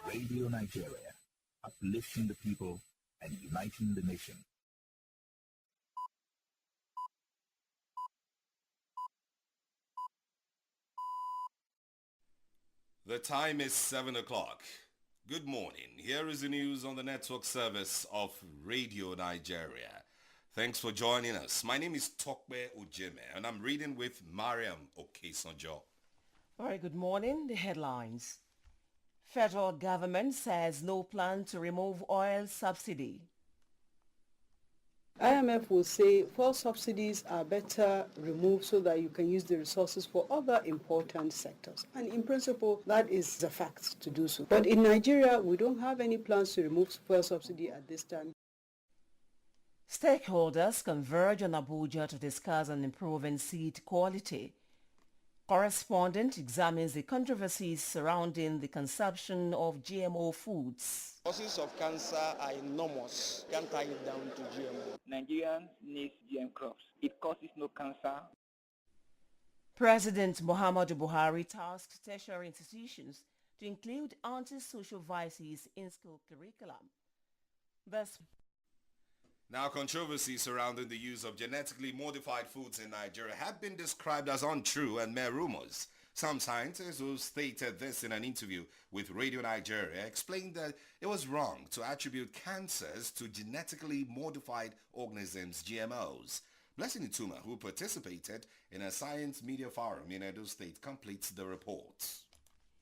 Radio Nigeria, uplifting the people and uniting the nation. The time is 7 o'clock. Good morning. Here is the news on the network service of Radio Nigeria. Thanks for joining us. My name is Tokbe Ujeme and I'm reading with Mariam Okesonjo. All right, good morning. The headlines. Federal government says no plan to remove oil subsidy. IMF will say fuel subsidies are better removed so that you can use the resources for other important sectors. And in principle, that is a fact to do so. But in Nigeria, we don't have any plans to remove fuel subsidy at this time. Stakeholders converge on Abuja to discuss on improving seed quality. Correspondent examines the controversies surrounding the consumption of GMO foods. Causes of cancer are enormous. Can't tie it down to GMO. Nigerians need GM crops. It causes no cancer. President Muhammadu Buhari tasked tertiary institutions to include anti-social vices in school curriculum. Thus, Now, controversies surrounding the use of genetically modified foods in Nigeria have been described as untrue and mere rumors. Some scientists who stated this in an interview with Radio Nigeria explained that it was wrong to attribute cancers to genetically modified organisms, GMOs. Blessing Ituma, who participated in a science media forum in Edo State, completes the report.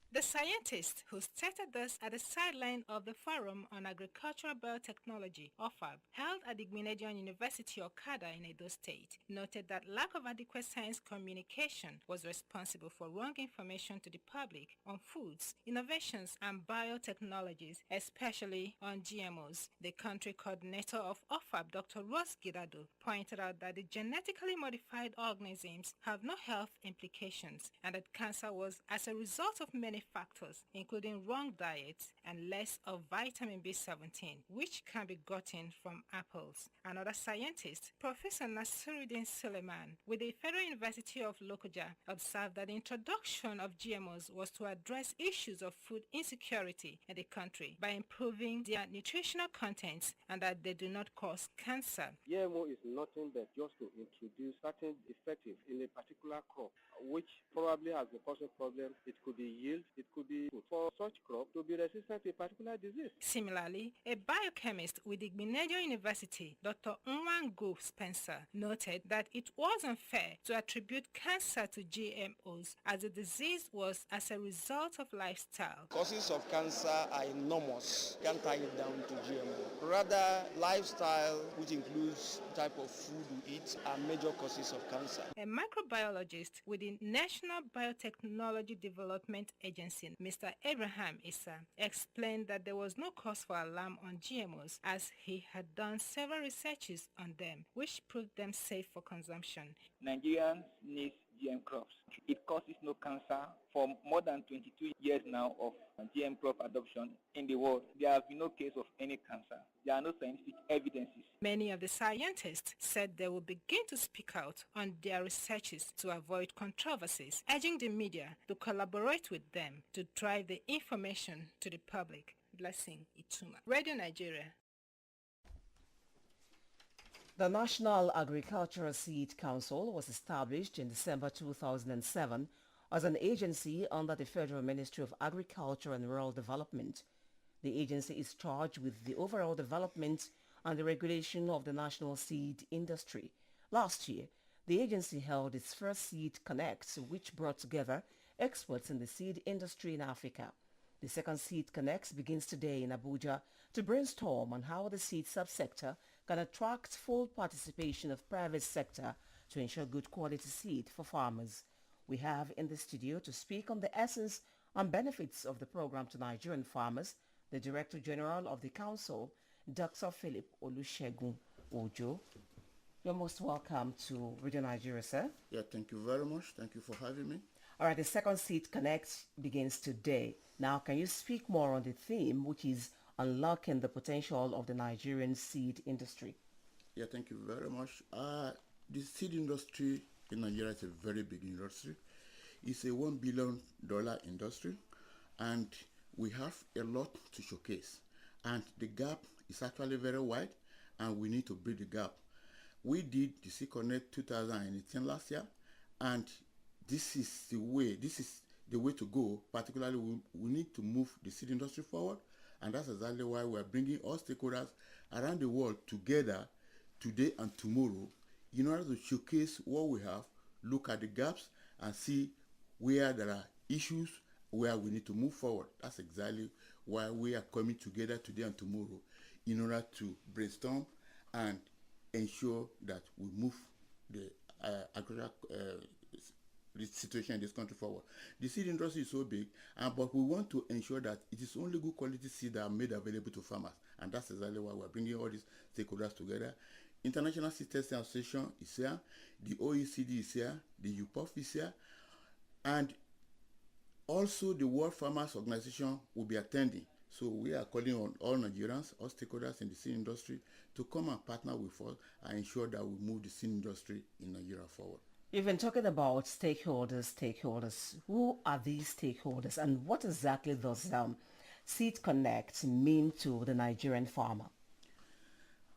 The scientist who stated this at the sideline of the Forum on Agricultural Biotechnology, OFAB, held at the Grenadian University Okada in Edo State, noted that lack of adequate science communication was responsible for wrong information to the public on foods, innovations and biotechnologies, especially on GMOs. The country coordinator of OFAB, Dr. Rose Gidado, pointed out that the genetically modified organisms have no health implications and that cancer was as a result of many factors, including wrong diet and less of vitamin B17, which can be gotten from apples. Another scientist, Professor Nasiruddin Suleiman, with the Federal University of Lokoja, observed that the introduction of GMOs was to address issues of food insecurity in the country by improving their nutritional contents and that they do not cause cancer. GMO is nothing but just to introduce certain defectives in a particular crop, which probably has a causing problem. It could be yield, it could be for such crop to be resistant to a particular disease. Similarly, a biochemist with the Grenadian University, Dr. Nwango Spencer, noted that it was unfair to attribute cancer to GMOs as the disease was as a result of lifestyle. Causes of cancer are enormous. Can't tie it down to GMO. Rather, lifestyle, which includes the type of food we eat, are major causes of cancer. A microbiologist with the National Biotechnology Development Agency, Mr. Abraham Issa, explained that there was no cause for alarm on GMOs as he had done several researches on them, which proved them safe for consumption. Nigerians need GM crops. It causes no cancer. For more than 22 years now of GM crop adoption in the world, there have been no case of any cancer. There are no scientific evidences. Many of the scientists said they will begin to speak out on their researches to avoid controversies, urging the media to collaborate with them to drive the information to the public. Blessing Ituma. Radio Nigeria. The National Agricultural Seed Council was established in December 2007 as an agency under the Federal Ministry of Agriculture and Rural Development. The agency is charged with the overall development and the regulation of the national seed industry. Last year, the agency held its first Seed Connect, which brought together experts in the seed industry in Africa. The second Seed Connect begins today in Abuja to brainstorm on how the seed subsector can attract full participation of private sector to ensure good quality seed for farmers. We have in the studio to speak on the essence and benefits of the program to Nigerian farmers, the Director General of the Council, Dr. Philip Olusegun Ojo. You're most welcome to Radio Nigeria, sir. Yeah, thank you very much. Thank you for having me. All right, the second Seed Connect begins today. Now, can you speak more on the theme, which is unlocking the potential of the Nigerian seed industry? Yeah, thank you very much. The seed industry in Nigeria is a very big industry. It's a $1 billion industry, and we have a lot to showcase, and the gap is actually very wide, and we need to bridge the gap. We did the Sea Connect 2018 last year, and this is the way to go. Particularly, we need to move the seed industry forward, and that's exactly why we are bringing all stakeholders around the world together today and tomorrow in order to showcase what we have, look at the gaps, and see where there are issues where we need to move forward. That's exactly why we are coming together today and tomorrow in order to brainstorm and ensure that we move the agricultural situation in this country forward. The seed industry is so big, but we want to ensure that it is only good quality seed that are made available to farmers, and that's exactly why we're bringing all these stakeholders together. International Seed Testing Association is here, the OECD is here, the UPOF is here, and also the World Farmers Organization will be attending. So we are calling on all Nigerians, all stakeholders in the seed industry to come and partner with us and ensure that we move the seed industry in Nigeria forward. You've been talking about stakeholders. Who are these stakeholders, and what exactly does Seed Connect mean to the Nigerian farmer?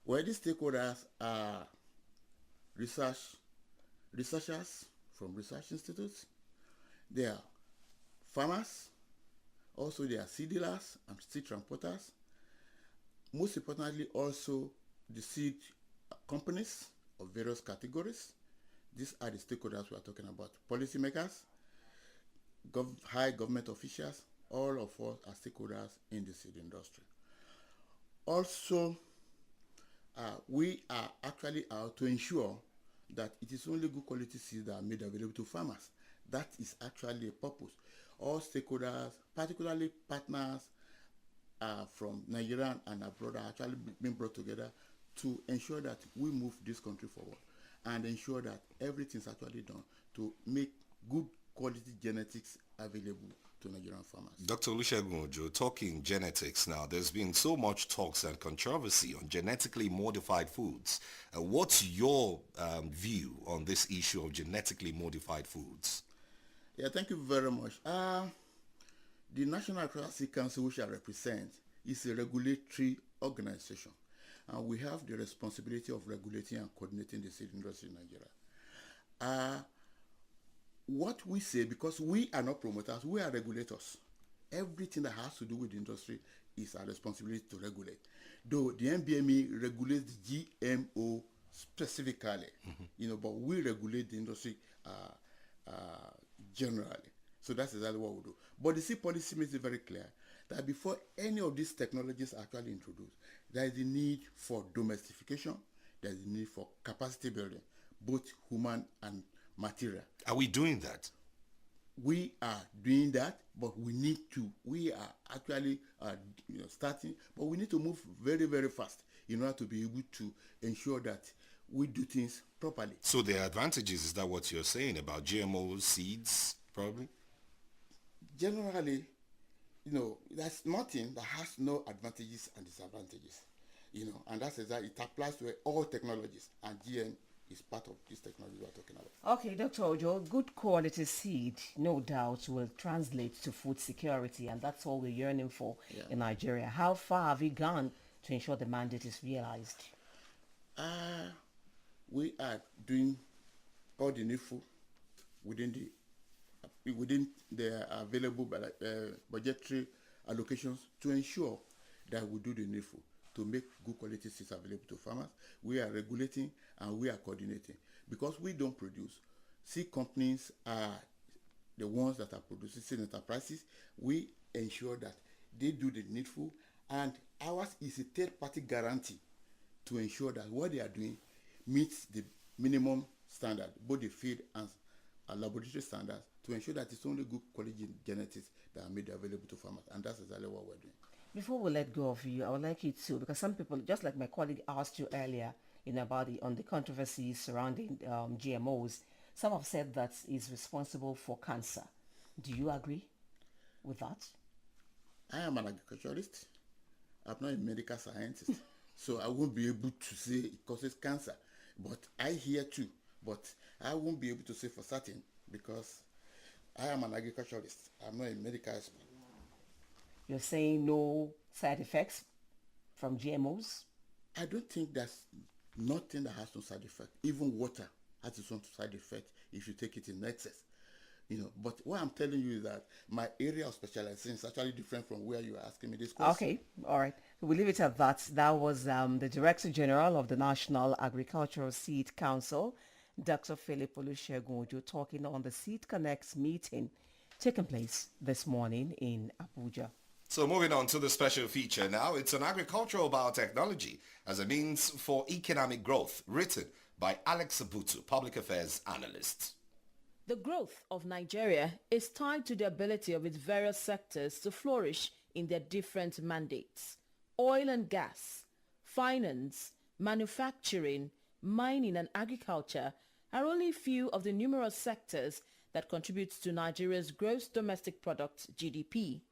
Well, these stakeholders are researchers from research institutes. They are farmers. Also, they are seed dealers and seed transporters. Most importantly, also the seed companies of various categories. These are the stakeholders we are talking about. Policymakers, high government officials, all of us are stakeholders in the seed industry. Also, we are actually out to ensure that it is only good quality seeds that are made available to farmers. That is actually a purpose. All stakeholders, particularly partners from Nigeria and abroad, are actually being brought together to ensure that we move this country forward and ensure that everything is actually done to make good quality genetics available to Nigerian farmers. Dr. Olusegun Ojo, talking genetics now, there's been so much talks and controversy on genetically modified foods. What's your view on this issue of genetically modified foods? Yeah, thank you very much. The National Agricultural Council, which I represent, is a regulatory organization, and we have the responsibility of regulating and coordinating the seed industry in Nigeria. What we say, because we are not promoters, we are regulators. Everything that has to do with the industry is our responsibility to regulate. Though the NBME regulates the GMO specifically, but we regulate the industry generally. So that's exactly what we do. But the seed policy makes it very clear that before any of these technologies are actually introduced, there is a need for domestication, there is a need for capacity building, both human and material. Are we doing that? We are doing that, but we are actually starting, but we need to move very, very fast in order to be able to ensure that we do things properly. So there are advantages, is that what you're saying about GMO seeds, probably? Generally, there's nothing that has no advantages and disadvantages, and that's exactly, it applies to all technologies, and GM is part of this technology we're talking about. Okay, Dr. Ojo, good quality seed, no doubt, will translate to food security, and that's all we're yearning for in Nigeria. How far have you gone to ensure the mandate is realized? We are doing all the needful within the available budgetary allocations to ensure that we do the needful to make good quality seeds available to farmers. We are regulating and we are coordinating, because we don't produce. Seed companies are the ones that are producing seed enterprises. We ensure that they do the needful, and ours is a third-party guarantee to ensure that what they are doing meets the minimum standard, both the field and laboratory standards, to ensure that it's only good quality genetics that are made available to farmers, and that's exactly what we're doing. Before we let go of you, I would like you to, because some people, just like my colleague asked you earlier, about the controversies surrounding GMOs, some have said that is responsible for cancer. Do you agree with that? I am an agriculturalist. I'm not a medical scientist, so I won't be able to say it causes cancer. But I hear too, but I won't be able to say for certain, because I am an agriculturalist. I'm not a medical expert. You're saying no side effects from GMOs? I don't think there's nothing that has no side effect. Even water has its own side effect if you take it in excess. But what I'm telling you is that my area of specialization is actually different from where you are asking me this question. Okay, all right. We'll leave it at that. That was the Director General of the National Agricultural Seed Council, Dr. Philip Olusegun Ojo, talking on the Seed Connects meeting taking place this morning in Abuja. So moving on to the special feature now, it's on agricultural biotechnology as a means for economic growth, written by Alex Abutu, public affairs analyst. The growth of Nigeria is tied to the ability of its various sectors to flourish in their different mandates. Oil and gas, finance, manufacturing, mining and agriculture are only a few of the numerous sectors that contribute to Nigeria's gross domestic product (GDP).